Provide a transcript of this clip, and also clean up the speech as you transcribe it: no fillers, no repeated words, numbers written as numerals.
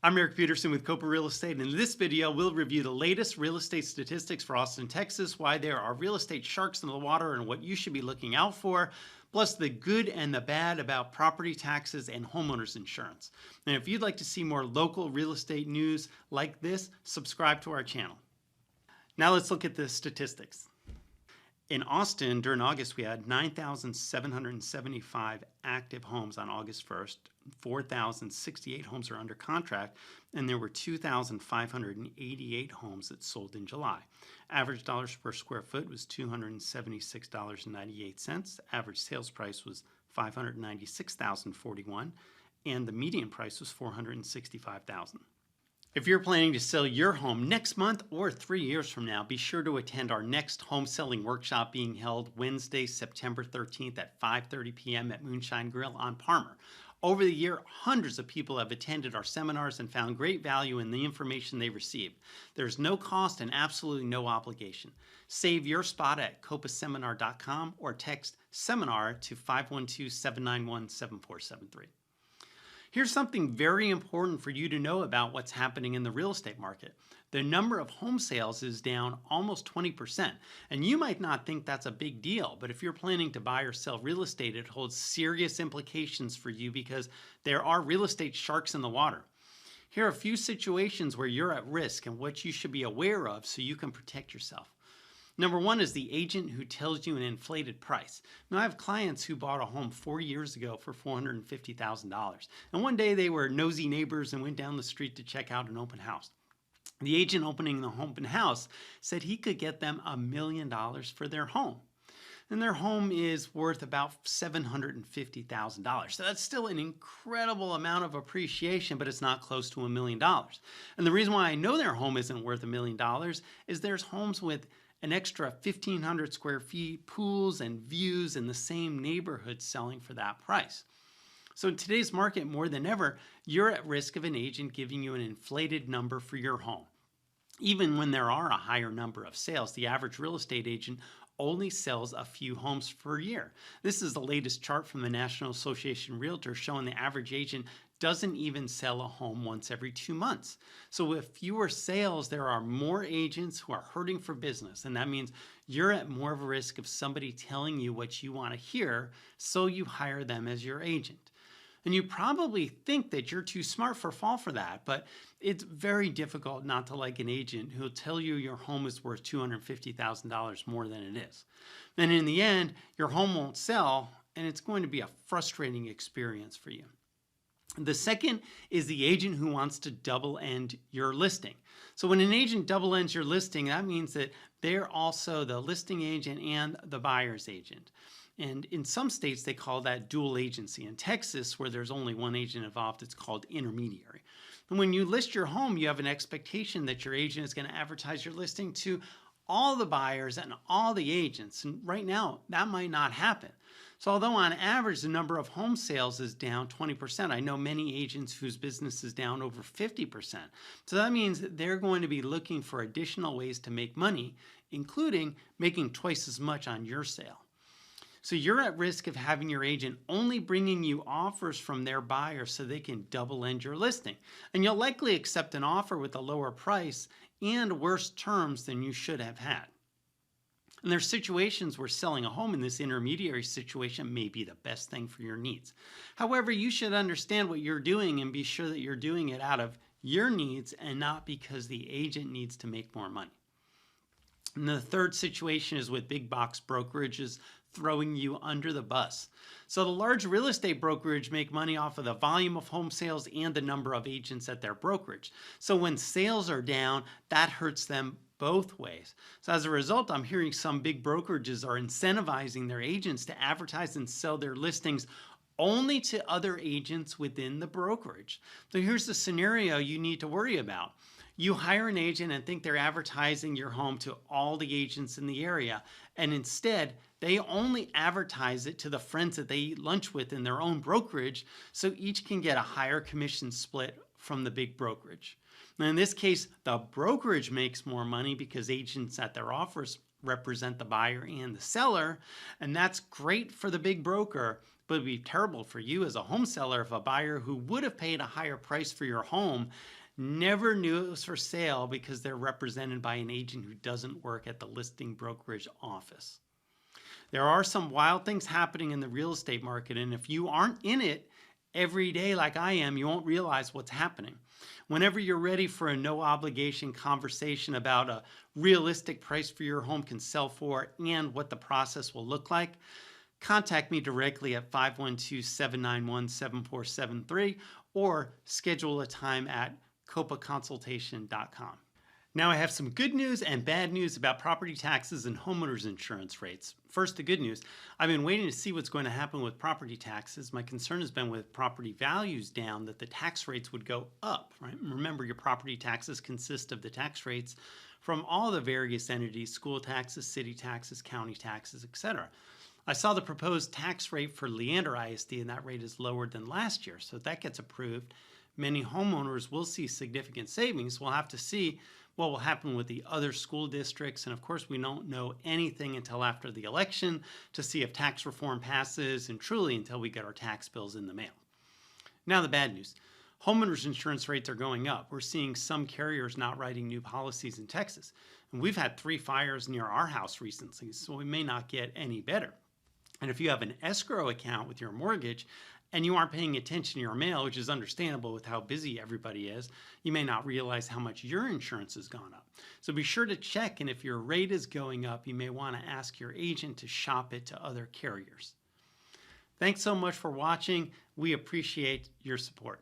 I'm Eric Peterson with Kopa Real Estate, and in this video, we'll review the latest real estate statistics for Austin, Texas, why there are real estate sharks in the water and what you should be looking out for, plus the good and the bad about property taxes and homeowners insurance. And if you'd like to see more local real estate news like this, subscribe to our channel. Now let's look at the statistics. In Austin, during August, we had 9,775 active homes on August 1st. 4,068 homes are under contract, and there were 2,588 homes that sold in July. Average dollars per square foot was $276.98. Average sales price was $596,041, and the median price was $465,000. If you're planning to sell your home next month or 3 years from now, be sure to attend our next home selling workshop being held Wednesday, September 13th at 5:30 p.m. at Moonshine Grill on Parmer. Over the year, hundreds of people have attended our seminars and found great value in the information they received. There's no cost and absolutely no obligation. Save your spot at copaseminar.com or text seminar to 512-791-7473. Here's something very important for you to know about what's happening in the real estate market. The number of home sales is down almost 20%, and you might not think that's a big deal, but if you're planning to buy or sell real estate, it holds serious implications for you because there are real estate sharks in the water. Here are a few situations where you're at risk and what you should be aware of so you can protect yourself. Number one is the agent who tells you an inflated price. Now, I have clients who bought a home 4 years ago for $450,000. And one day they were nosy neighbors and went down the street to check out an open house. The agent opening the open house said he could get them $1 million for their home. And their home is worth about $750,000. So that's still an incredible amount of appreciation, but it's not close to $1 million. And the reason why I know their home isn't worth $1 million is there's homes with an extra 1,500 square feet, pools and views in the same neighborhood selling for that price. So in today's market, more than ever, you're at risk of an agent giving you an inflated number for your home. Even when there are a higher number of sales, the average real estate agent only sells a few homes per year. This is the latest chart from the National Association of Realtors showing the average agent doesn't even sell a home once every 2 months. So with fewer sales, there are more agents who are hurting for business. And that means you're at more of a risk of somebody telling you what you want to hear, so you hire them as your agent. And you probably think that you're too smart for fall for that, but it's very difficult not to like an agent who'll tell you your home is worth $250,000 more than it is. And in the end, your home won't sell, and it's going to be a frustrating experience for you. The second is the agent who wants to double end your listing. So when an agent double ends your listing, that means that they're also the listing agent and the buyer's agent. And in some states, they call that dual agency. In Texas, where there's only one agent involved, it's called intermediary. And when you list your home, you have an expectation that your agent is going to advertise your listing to all the buyers and all the agents. And right now, that might not happen. So although on average the number of home sales is down 20%, I know many agents whose business is down over 50%. So that means that they're going to be looking for additional ways to make money, including making twice as much on your sale. So you're at risk of having your agent only bringing you offers from their buyers so they can double end your listing. And you'll likely accept an offer with a lower price and worse terms than you should have had. And there's situations where selling a home in this intermediary situation may be the best thing for your needs. However, you should understand what you're doing and be sure that you're doing it out of your needs and not because the agent needs to make more money. And the third situation is with big box brokerages throwing you under the bus. So the large real estate brokerage make money off of the volume of home sales and the number of agents at their brokerage. So when sales are down, that hurts them both ways. So as a result, I'm hearing some big brokerages are incentivizing their agents to advertise and sell their listings only to other agents within the brokerage. So here's the scenario you need to worry about. You hire an agent and think they're advertising your home to all the agents in the area, and instead they only advertise it to the friends that they eat lunch with in their own brokerage, so each can get a higher commission split from the big brokerage. Now in this case, the brokerage makes more money because agents at their offers represent the buyer and the seller, and that's great for the big broker, But it'd be terrible for you as a home seller if a buyer who would have paid a higher price for your home never knew it was for sale because they're represented by an agent who doesn't work at the listing brokerage office. There are some wild things happening in the real estate market, and if you aren't in it every day like I am, you won't realize what's happening. Whenever you're ready for a no obligation conversation about a realistic price for your home can sell for and what the process will look like, contact me directly at 512-791-7473 or schedule a time at copaconsultation.com. Now I have some good news and bad news about property taxes and homeowners insurance rates. First, the good news. I've been waiting to see what's going to happen with property taxes. My concern has been with property values down that the tax rates would go up, right? Remember, your property taxes consist of the tax rates from all the various entities, school taxes, city taxes, county taxes, etc. I saw the proposed tax rate for Leander ISD, and that rate is lower than last year. So if that gets approved, many homeowners will see significant savings. We'll have to see what will happen with the other school districts. And of course, we don't know anything until after the election to see if tax reform passes, and truly until we get our tax bills in the mail. Now the bad news. Homeowners insurance rates are going up. We're seeing some carriers not writing new policies in Texas. And we've had 3 fires near our house recently, so we may not get any better. And if you have an escrow account with your mortgage and you aren't paying attention to your mail, which is understandable with how busy everybody is, you may not realize how much your insurance has gone up. So be sure to check, and if your rate is going up, you may want to ask your agent to shop it to other carriers. Thanks so much for watching. We appreciate your support.